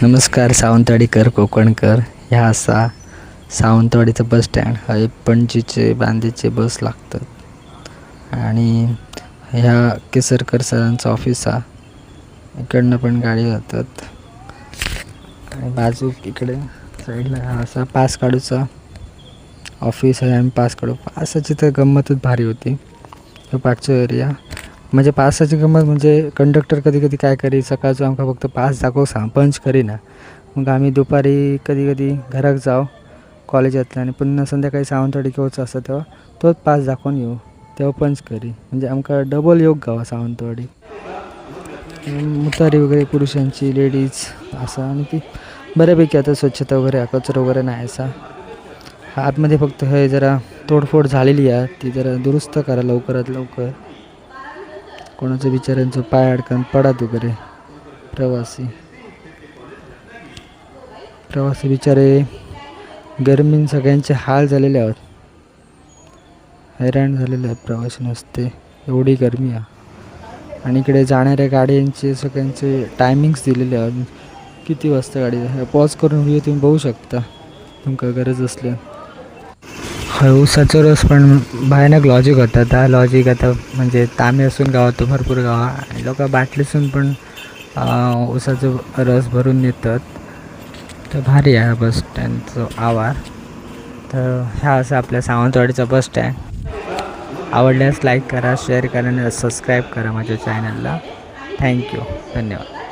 नमस्कार. सावंतवाडीकर कोकणकर ह्या असा सावंतवाडीचं बस स्टँड. हा पणजीचे बांदेचे बस लागतात आणि ह्या केसरकर सरांचं ऑफिस हा. इकडनं पण गाडी जातात आणि बाजू इकडे साईडला हा असा पास काढूचा ऑफिस आहे. आम्ही पास काढू. पासाची तर गंमतच भारी होती. तो पाठचा एरिया म्हणजे पासाची गंमत म्हणजे कंडक्टर कधी कधी काय करी सकाळचं आमका फक्त पास दाखव सांग पंच करीना. मग आम्ही दुपारी कधी कधी घरात जाऊ कॉलेजातल्या आणि पुन्हा संध्याकाळी सावंतवाडी केव्हाच असतं तेव्हा तोच पास दाखवून येऊ तेव्हा पंच करी. म्हणजे आमका डबल योग गावा सावंतवाडी. मुतारी वगैरे पुरुषांची लेडीज असं आणि ती बऱ्यापैकी आता स्वच्छता वगैरे कचरा वगैरे नाही असा. आतमध्ये फक्त हे जरा तोडफोड झालेली आहे ती जरा दुरुस्त करा लवकरात लवकर. कोणाचं बिचाऱ्यांचं पाय अडकन पडात वगैरे प्रवासी बिचारे गरमीन सगळ्यांचे हाल झालेले आहेत. हैराण झालेले आहेत प्रवासी नसते एवढी गरमी आहे. आणि इकडे जाणाऱ्या गाड्यांचे सगळ्यांचे टायमिंग्स दिलेले आहेत. किती वाजता गाडी पॉज करून व्हिडिओ तुम्ही बघू शकता तुमका गरज असल्या. ऊसाचा रस पण भयानक लॉजिक होता. त्या लॉजिक आता म्हणजे तांबे असून गावात भरपूर गावा आणि लोक बाटलीसून पण ऊसाचं रस भरून नेतात. तर भारी आहे बस स्टँडचं आवार. तर ह्या असं आपल्या सावंतवाडीचा बस स्टँड. आवडल्यास लाईक करा, शेअर करा आणि सबस्क्राईब करा माझ्या चॅनलला. थँक्यू, धन्यवाद.